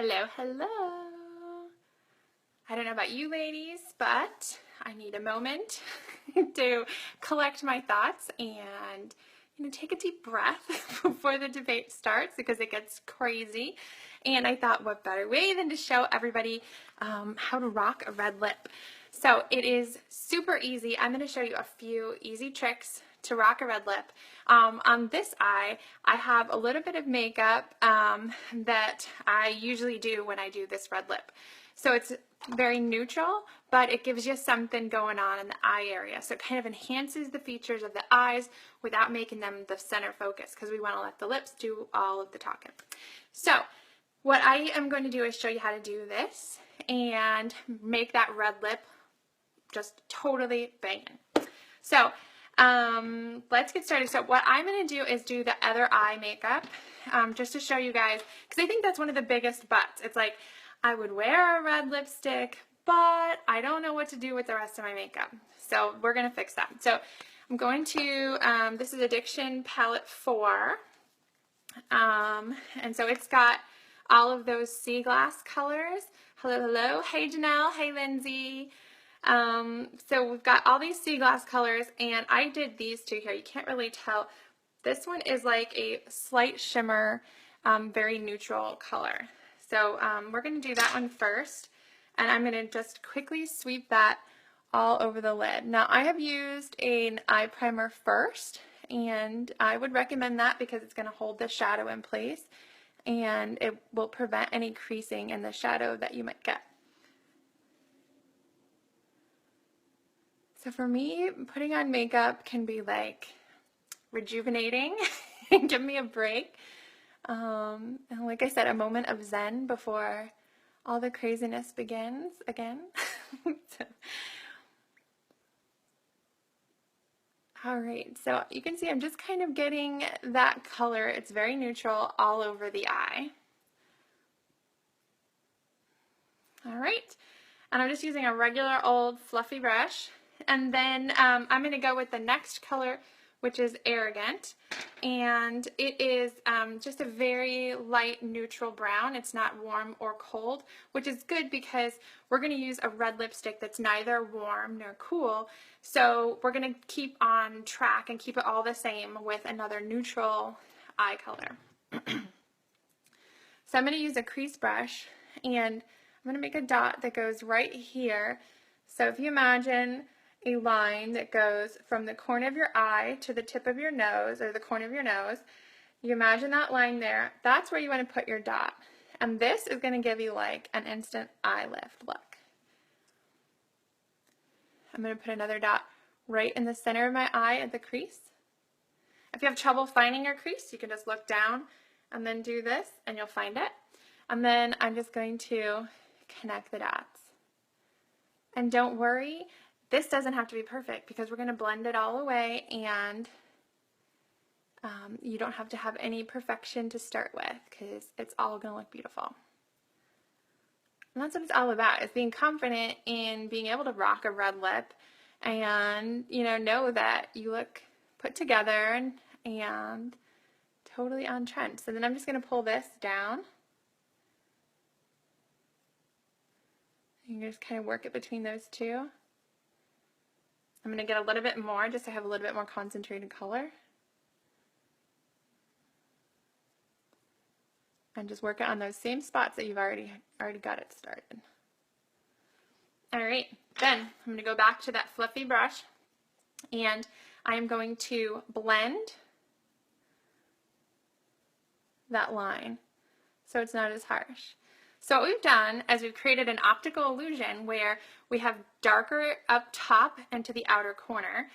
Hello, hello. I don't know about you ladies, but I need a moment to collect my thoughts and take a deep breath before the debate starts because it gets crazy. And I thought, what better way than to show everybody how to rock a red lip. So it is super easy. I'm going to show you a few easy tricks to rock a red lip. On this eye, I have a little bit of makeup that I usually do when I do this red lip. So it's very neutral, but it gives you something going on in the eye area. So it kind of enhances the features of the eyes without making them the center focus because we want to let the lips do all of the talking. So what I am going to do is show you how to do this and make that red lip just totally banging. So let's get started. So what I'm going to do is do the other eye makeup just to show you guys, because I think that's one of the biggest buts. It's like, I would wear a red lipstick, but I don't know what to do with the rest of my makeup. So we're going to fix that. So I'm going to, this is Addiction Palette 4. And so it's got all of those sea glass colors. Hello, hello. Hey, Janelle. Hey, Lindsay. So we've got all these sea glass colors, and I did these two here. You can't really tell. This one is like a slight shimmer, very neutral color. So we're going to do that one first, and I'm going to just quickly sweep that all over the lid. Now I have used an eye primer first, and I would recommend that because it's going to hold the shadow in place, and it will prevent any creasing in the shadow that you might get. So for me, putting on makeup can be like rejuvenating and give me a break. And like I said, a moment of zen before all the craziness begins again. All right, so you can see I'm just kind of getting that color. It's very neutral all over the eye. All right, and I'm just using a regular old fluffy brush. And then I'm going to go with the next color, which is Arrogant. And it is just a very light neutral brown. It's not warm or cold, which is good because we're going to use a red lipstick that's neither warm nor cool. So we're going to keep on track and keep it all the same with another neutral eye color. So I'm going to use a crease brush, and I'm going to make a dot that goes right here. So if you imagine a line that goes from the corner of your eye to the tip of your nose, or the corner of your nose, you imagine that line there, that's where you want to put your dot. And this is going to give you like an instant eye lift look. I'm going to put another dot right in the center of my eye at the crease. If you have trouble finding your crease, you can just look down and then do this and you'll find it. And then I'm just going to connect the dots. And don't worry, this doesn't have to be perfect because we're going to blend it all away, and you don't have to have any perfection to start with because it's all going to look beautiful. And that's what it's all about, is being confident in being able to rock a red lip and, know that you look put together and totally on trend. So then I'm just going to pull this down. You can just kind of work it between those two. I'm going to get a little bit more just to have a little bit more concentrated color. And just work it on those same spots that you've already got it started. All right, then I'm going to go back to that fluffy brush, and I'm going to blend that line so it's not as harsh. So what we've done is we've created an optical illusion where we have darker up top and to the outer corner,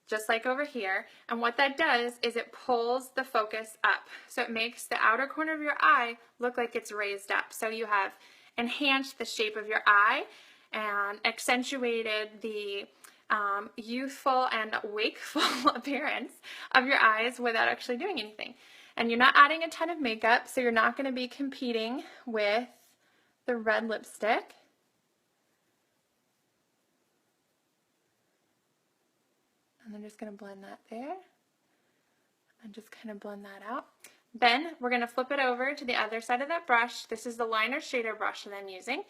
just like over here. And what that does is it pulls the focus up. So it makes the outer corner of your eye look like it's raised up. So you have enhanced the shape of your eye and accentuated the youthful and wakeful appearance of your eyes without actually doing anything. And you're not adding a ton of makeup, so you're not going to be competing with the red lipstick. And I'm just going to blend that there and just kind of blend that out. Then we're going to flip it over to the other side of that brush. This is the liner shader brush that I'm using.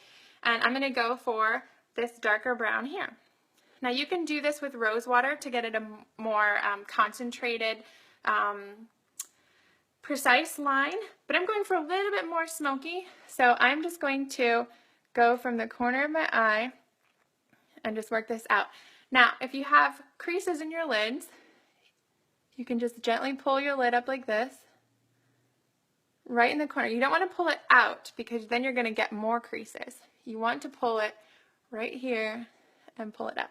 And I'm going to go for this darker brown here. Now you can do this with rose water to get it a more concentrated, precise line, but I'm going for a little bit more smoky. So I'm just going to go from the corner of my eye and just work this out. Now, if you have creases in your lids, you can just gently pull your lid up like this, right in the corner. You don't want to pull it out because then you're going to get more creases. You want to pull it right here and pull it up.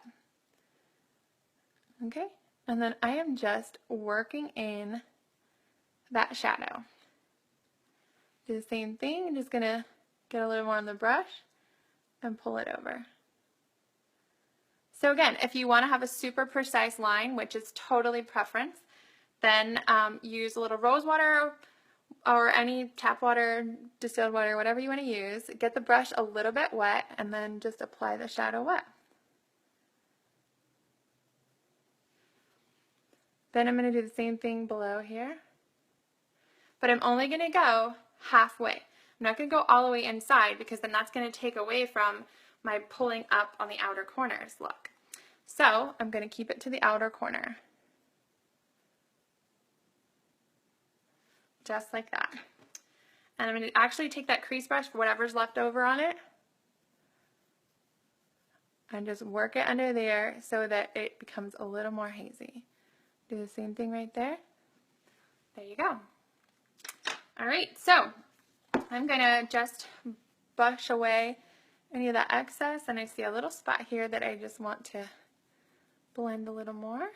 Okay, and then I am just working in that shadow. Do the same thing. I'm just going to get a little more on the brush and pull it over. So again, if you want to have a super precise line, which is totally preference, then use a little rose water or any tap water, distilled water, whatever you want to use. Get the brush a little bit wet and then just apply the shadow wet. Then I'm going to do the same thing below here. But I'm only going to go halfway. I'm not going to go all the way inside because then that's going to take away from my pulling up on the outer corners look. So I'm going to keep it to the outer corner. Just like that. And I'm going to actually take that crease brush for whatever's left over on it and just work it under there so that it becomes a little more hazy. Do the same thing right there. There you go. All right, so I'm going to just brush away any of that excess, and I see a little spot here that I just want to blend a little more.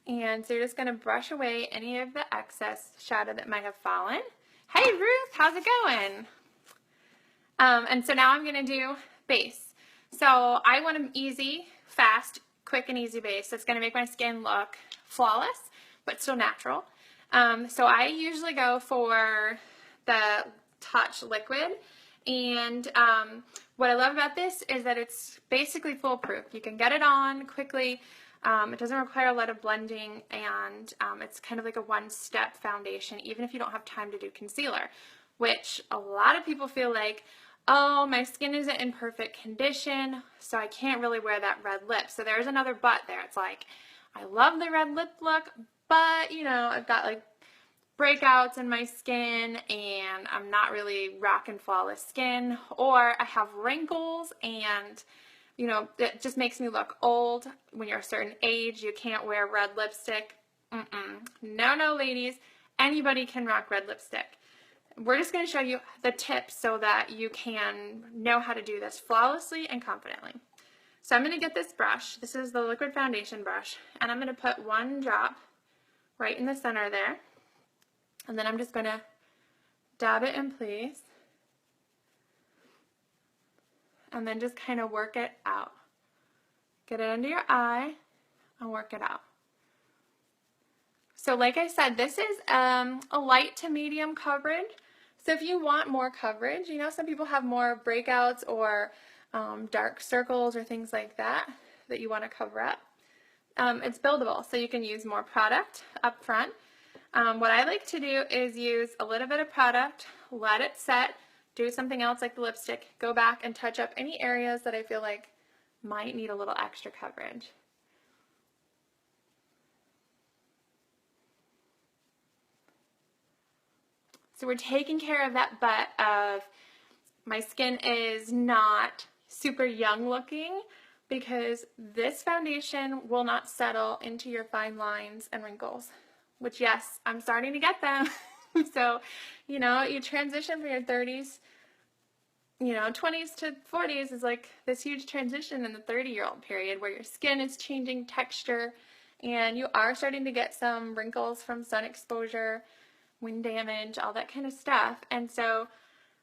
And so you're just going to brush away any of the excess shadow that might have fallen. Hey Ruth, how's it going? And so now I'm going to do base. So I want an easy, fast, quick and easy base that's going to make my skin look flawless, but still natural. So I usually go for the Touch Liquid. And what I love about this is that it's basically foolproof. You can get it on quickly. It doesn't require a lot of blending, and it's kind of like a one-step foundation, even if you don't have time to do concealer, which a lot of people feel like, oh, my skin isn't in perfect condition, so I can't really wear that red lip. So there's another but there. It's like, I love the red lip look, but, you know, I've got like breakouts in my skin and I'm not really rocking flawless skin, or I have wrinkles and you know, it just makes me look old. When you're a certain age, you can't wear red lipstick. No, no, ladies. Anybody can rock red lipstick. We're just going to show you the tips so that you can know how to do this flawlessly and confidently. So I'm going to get this brush. This is the liquid foundation brush. And I'm going to put one drop right in the center there. And then I'm just going to dab it in place. And then just kind of work it out. Get it under your eye and work it out. So like I said, this is a light to medium coverage. So if you want more coverage, you know, some people have more breakouts or dark circles or things like that that you want to cover up. It's buildable, so you can use more product up front. What I like to do is use a little bit of product, let it set, do something else like the lipstick, go back and touch up any areas that I feel like might need a little extra coverage. So we're taking care of that butt of my skin is not super young looking, because this foundation will not settle into your fine lines and wrinkles, which yes, I'm starting to get them. So, you know, you transition from your 30s, you know, 20s to 40s is like this huge transition in the 30-year-old period where your skin is changing texture and you are starting to get some wrinkles from sun exposure, wind damage, all that kind of stuff. And so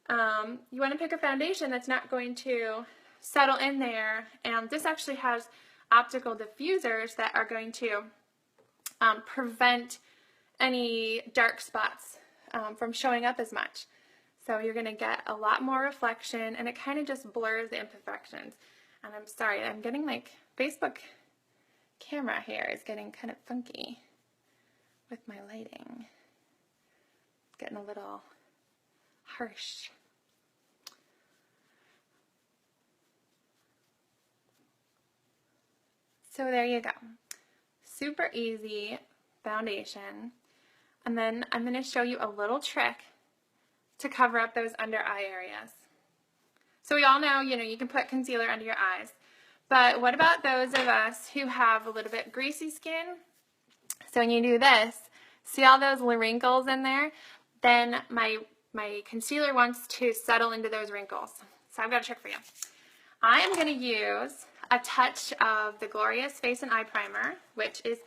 you want to pick a foundation that's not going to settle in there. And this actually has optical diffusers that are going to prevent any dark spots from showing up as much. So you're going to get a lot more reflection, and it kind of just blurs the imperfections. And I'm sorry, I'm getting like Facebook camera here is getting kind of funky with my lighting. getting a little harsh. So there you go. Super easy foundation. And then I'm going to show you a little trick to cover up those under eye areas. So we all know, you can put concealer under your eyes. But what about those of us who have a little bit greasy skin? So when you do this, see all those wrinkles in there? Then my concealer wants to settle into those wrinkles. So I've got a trick for you. I am going to use a touch of the Glorious Face and Eye Primer, which is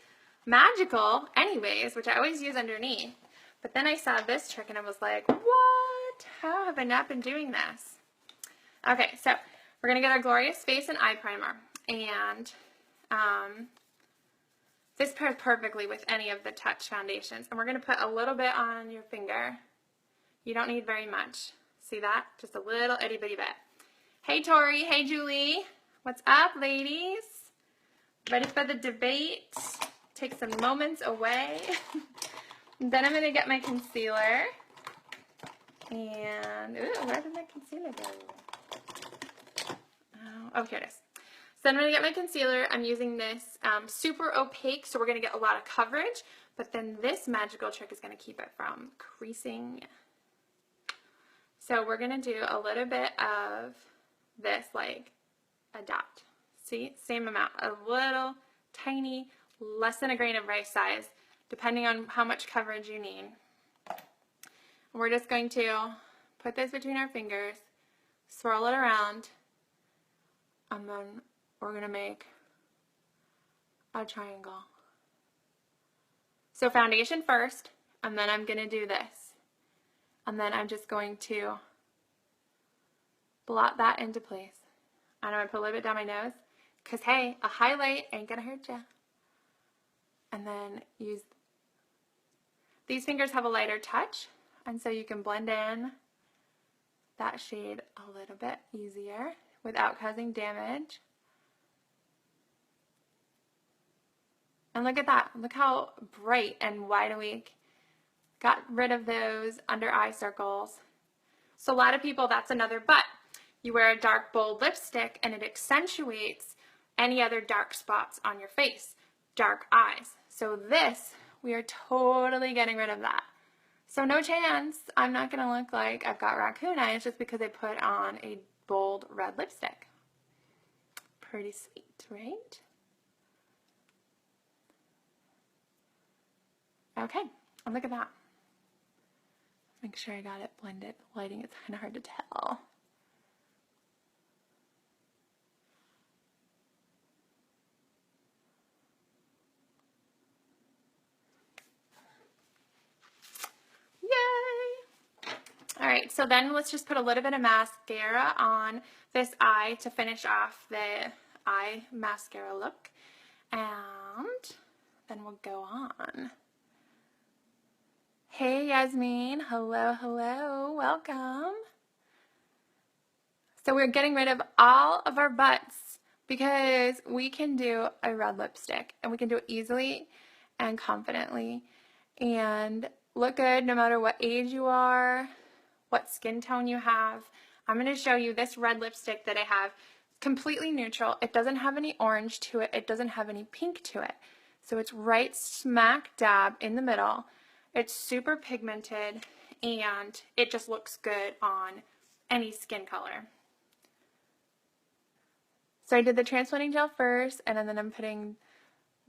magical anyways, which I always use underneath. But then I saw this trick and I was like, what? How have I not been doing this? Okay, so we're going to get our Glorious Face and Eye Primer. And this pairs perfectly with any of the Touch foundations. And we're going to put a little bit on your finger. You don't need very much. See that? Just a little itty bitty bit. Hey Tori, hey Julie. What's up, ladies? Ready for the debate? Take some moments away. Then I'm going to get my concealer. And, ooh, where did my concealer go? Oh, here it is. So I'm going to get my concealer. I'm using this super opaque, so we're going to get a lot of coverage. But then this magical trick is going to keep it from creasing. So we're going to do a little bit of this, like a dot. See? Same amount. A little tiny, less than a grain of rice size, depending on how much coverage you need. And we're just going to put this between our fingers, swirl it around, and then we're going to make a triangle. So foundation first, and then I'm going to do this. And then I'm just going to blot that into place. And I'm going to put a little bit down my nose, because hey, a highlight ain't going to hurt you. And then use, these fingers have a lighter touch, and so you can blend in that shade a little bit easier without causing damage. And look at that. Look how bright and wide awake. Got rid of those under eye circles. So a lot of people, that's another but. You wear a dark, bold lipstick and it accentuates any other dark spots on your face, dark eyes. So this, we are totally getting rid of that. So no chance I'm not going to look like I've got raccoon eyes just because I put on a bold red lipstick. Pretty sweet, right? Okay, and look at that. Make sure I got it blended. The lighting is kind of hard to tell. Yay! All right, so then let's just put a little bit of mascara on this eye to finish off the eye mascara look. And then we'll go on. Hey Yasmin, hello, hello, welcome. So we're getting rid of all of our butts because we can do a red lipstick and we can do it easily and confidently and look good no matter what age you are, what skin tone you have. I'm going to show you this red lipstick that I have, completely neutral. It doesn't have any orange to it. It doesn't have any pink to it. So it's right smack dab in the middle. It's super pigmented and it just looks good on any skin color. So I did the transplanting gel first and then I'm putting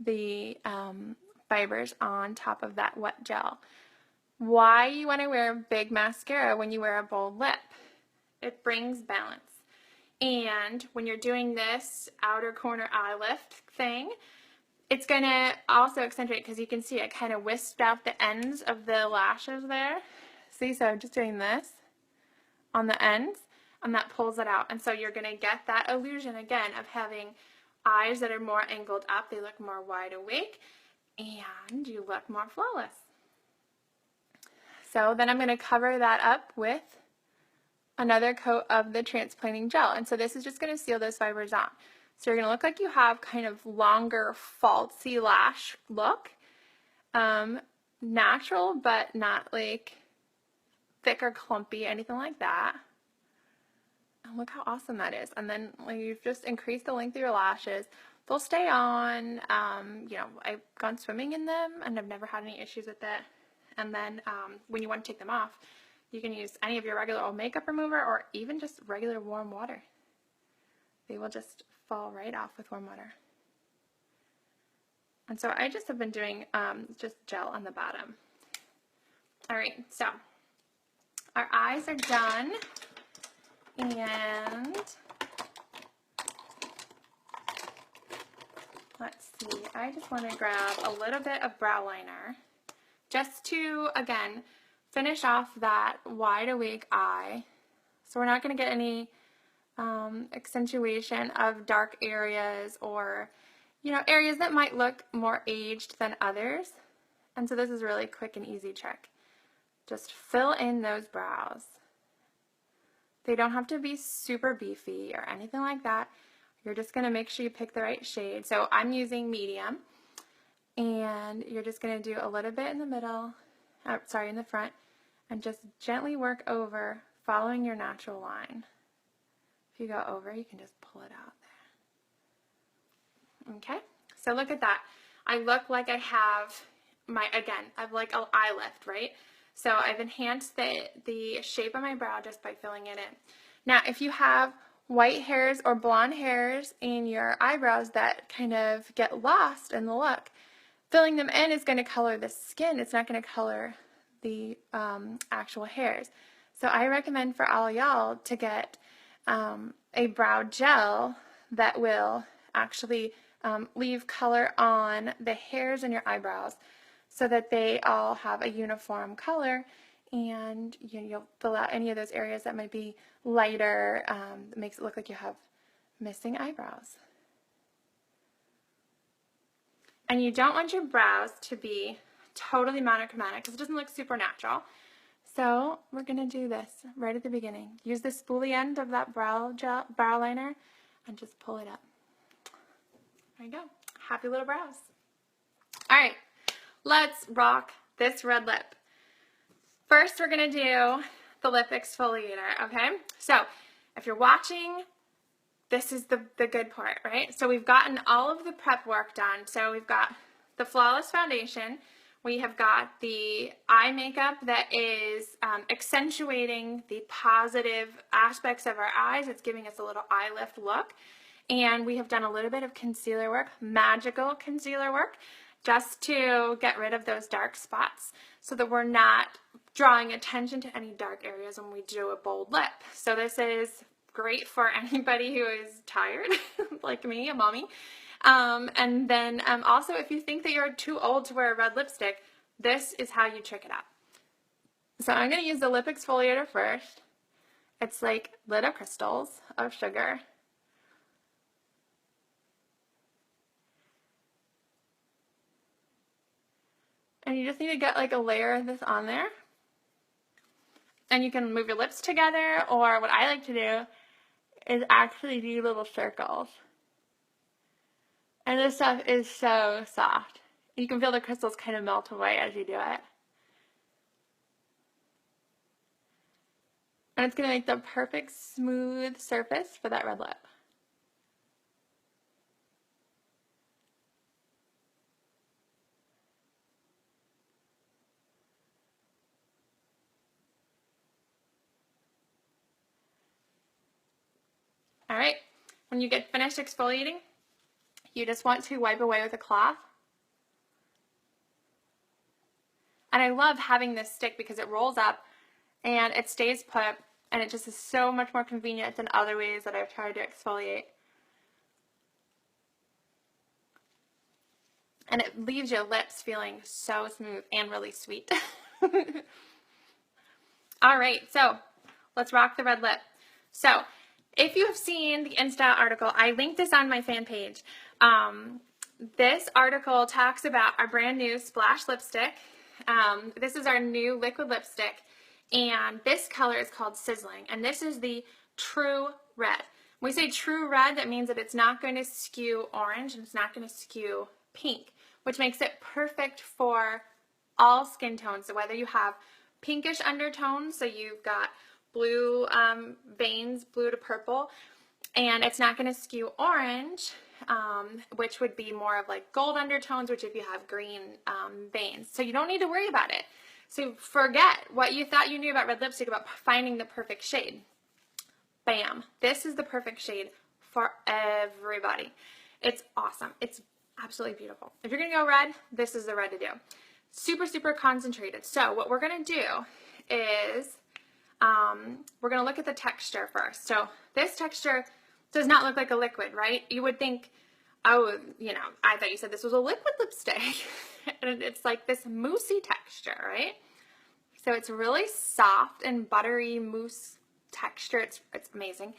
the fibers on top of that wet gel. Why you want to wear big mascara when you wear a bold lip? It brings balance. And when you're doing this outer corner eye lift thing, it's going to also accentuate because you can see it kind of wisped out the ends of the lashes there. See, so I'm just doing this on the ends and that pulls it out. And so you're going to get that illusion again of having eyes that are more angled up. They look more wide awake and you look more flawless. So then I'm going to cover that up with another coat of the transplanting gel. And so this is just going to seal those fibers on. So you're going to look like you have kind of longer, falsy lash look. Natural, but not like thick or clumpy, anything like that. And look how awesome that is. And then you've just increased the length of your lashes. They'll stay on. You know, I've gone swimming in them and I've never had any issues with it. And then when you want to take them off, you can use any of your regular old makeup remover or even just regular warm water. They will just fall right off with warm water. And so I just have been doing just gel on the bottom. All right, so our eyes are done. And let's see, I just want to grab a little bit of brow liner just to, again, finish off that wide awake eye. So we're not going to get any accentuation of dark areas or, you know, areas that might look more aged than others. And so this is a really quick and easy trick. Just fill in those brows. They don't have to be super beefy or anything like that. You're just going to make sure you pick the right shade. So I'm using medium. And you're just going to do a little bit in the middle, in the front, and just gently work over, following your natural line. If you go over, you can just pull it out there. Okay, so look at that. I look like I have I've like an eye lift, right? So I've enhanced the shape of my brow just by filling it in. Now, if you have white hairs or blonde hairs in your eyebrows that kind of get lost in the look, filling them in is going to color the skin. It's not going to color the actual hairs. So I recommend for all y'all to get a brow gel that will actually leave color on the hairs in your eyebrows so that they all have a uniform color, and you'll fill out any of those areas that might be lighter, that makes it look like you have missing eyebrows. And you don't want your brows to be totally monochromatic because it doesn't look super natural. So we're going to do this right at the beginning. Use the spoolie end of that brow liner and just pull it up. There you go. Happy little brows. All right, let's rock this red lip. First, we're going to do the lip exfoliator, okay? So if you're watching, this is the good part, right? So we've gotten all of the prep work done. So we've got the Flawless Foundation. We have got the eye makeup that is accentuating the positive aspects of our eyes. It's giving us a little eye lift look. And we have done a little bit of concealer work, magical concealer work, just to get rid of those dark spots so that we're not drawing attention to any dark areas when we do a bold lip. So this is great for anybody who is tired, like me, a mommy. And then also, if you think that you're too old to wear a red lipstick, this is how you trick it up. So I'm going to use the lip exfoliator first. It's like little crystals of sugar. And you just need to get like a layer of this on there. And you can move your lips together, or what I like to do is actually do little circles. And this stuff is so soft. You can feel the crystals kind of melt away as you do it. And it's going to make the perfect smooth surface for that red lip. All right, when you get finished exfoliating, you just want to wipe away with a cloth. And I love having this stick because it rolls up and it stays put, and it just is so much more convenient than other ways that I've tried to exfoliate. And it leaves your lips feeling so smooth and really sweet. All right, so let's rock the red lip. So if you have seen the InStyle article, I linked this on my fan page. This article talks about our brand new Splash lipstick. This is our new liquid lipstick, and this color is called Sizzling, and this is the true red. When we say true red, that means that it's not going to skew orange and it's not going to skew pink, which makes it perfect for all skin tones. So whether you have pinkish undertones, so you've got blue veins, blue to purple, and it's not going to skew orange, which would be more of like gold undertones, which if you have green veins. So you don't need to worry about it. So forget what you thought you knew about red lipstick about finding the perfect shade. Bam. This is the perfect shade for everybody. It's awesome. It's absolutely beautiful. If you're going to go red, this is the red to do. Super, super concentrated. So what we're going to do is we're going to look at the texture first. So this texture does not look like a liquid, right? You would think, oh, you know, I thought you said this was a liquid lipstick. And it's like this moussey texture, right? So it's really soft and buttery mousse texture. It's amazing.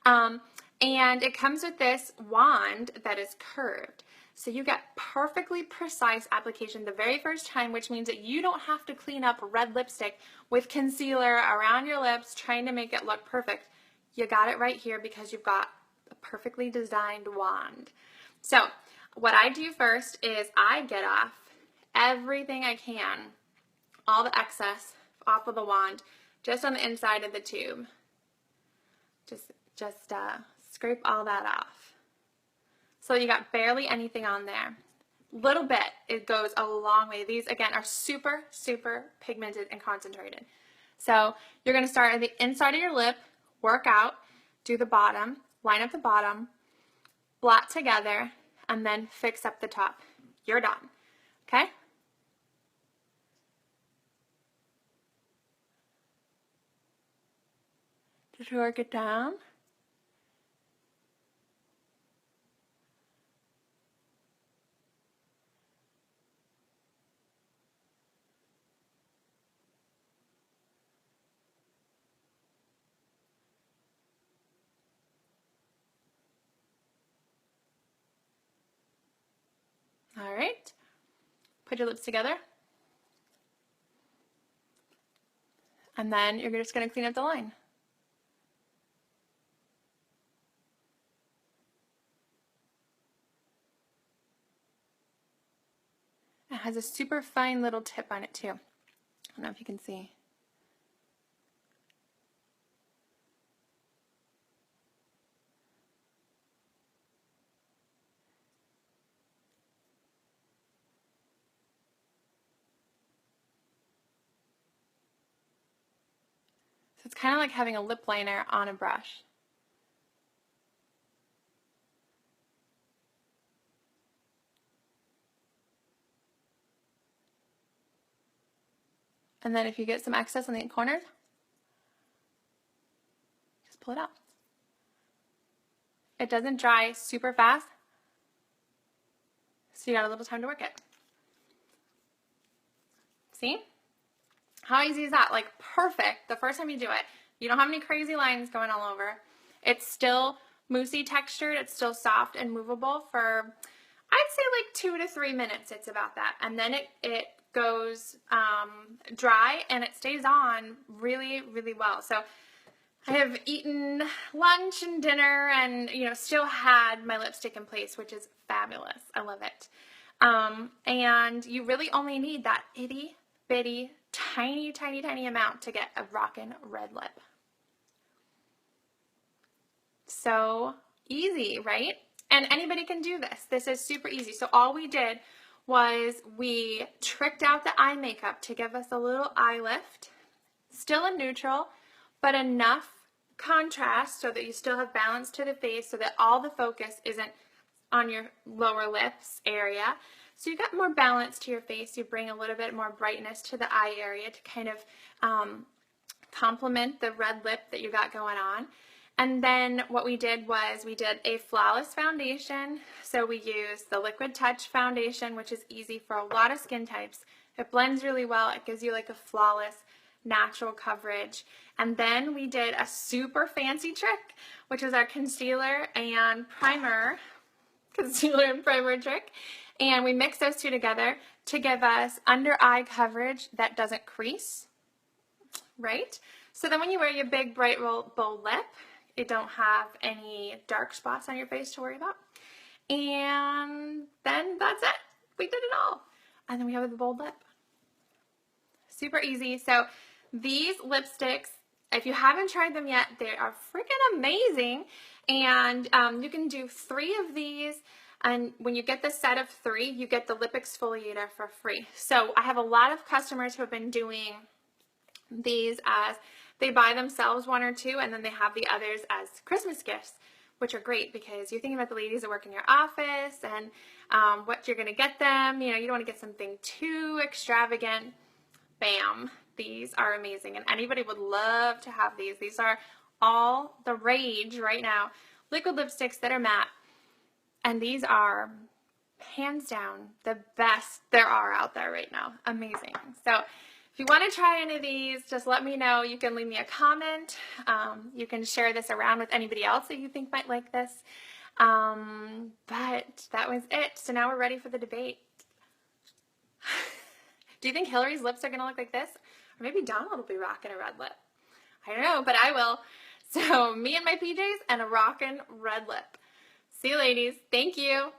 And it comes with this wand that is curved. So you get perfectly precise application the very first time, which means that you don't have to clean up red lipstick with concealer around your lips trying to make it look perfect. You got it right here because you've got a perfectly designed wand. So what I do first is I get off everything I can, all the excess off of the wand, just on the inside of the tube. Just scrape all that off. So you got barely anything on there. Little bit, it goes a long way. These, again, are super, super pigmented and concentrated. So you're going to start at the inside of your lip, work out, do the bottom, line up the bottom, blot together, and then fix up the top. You're done. Okay? Just work it down. All right. Put your lips together. And then you're just going to clean up the line. It has a super fine little tip on it too. I don't know if you can see. So it's kind of like having a lip liner on a brush. And then if you get some excess on the corners, just pull it out. It doesn't dry super fast, so you got a little time to work it. See? How easy is that? Like perfect the first time you do it. You don't have any crazy lines going all over. It's still moussey textured. It's still soft and movable for, I'd say like 2 to 3 minutes. It's about that. And then it goes dry and it stays on really, really well. So I have eaten lunch and dinner and, you know, still had my lipstick in place, which is fabulous. I love it. And you really only need that itty bitty, tiny, tiny, tiny amount to get a rockin' red lip. So easy, right? And anybody can do this. This is super easy. So all we did was we tricked out the eye makeup to give us a little eye lift. Still a neutral, but enough contrast so that you still have balance to the face so that all the focus isn't on your lower lips area. So you got more balance to your face. You bring a little bit more brightness to the eye area to kind of complement the red lip that you got going on. And then what we did was we did a flawless foundation. So we used the Liquid Touch foundation, which is easy for a lot of skin types. It blends really well. It gives you like a flawless, natural coverage. And then we did a super fancy trick, which is our concealer and primer trick. And we mix those two together to give us under eye coverage that doesn't crease, right? So then when you wear your big bright bold lip, you don't have any dark spots on your face to worry about. And then that's it. We did it all. And then we have the bold lip. Super easy. So These lipsticks, if you haven't tried them yet, they are freaking amazing. And you can do 3 of these. And when you get the set of 3, you get the lip exfoliator for free. So I have a lot of customers who have been doing these as they buy themselves 1 or 2, and then they have the others as Christmas gifts, which are great because you're thinking about the ladies that work in your office and what you're going to get them. You know, you don't want to get something too extravagant. Bam. These are amazing, and anybody would love to have these. These are all the rage right now. Liquid lipsticks that are matte, and these are hands down the best there are out there right now. Amazing. So if you want to try any of these, just let me know. You can leave me a comment. You can share this around with anybody else that you think might like this. But that was it. So now we're ready for the debate. Do you think Hillary's lips are going to look like this? Or maybe Donald will be rocking a red lip. I don't know, but I will. So me and my PJs and a rockin' red lip. See you, ladies. Thank you.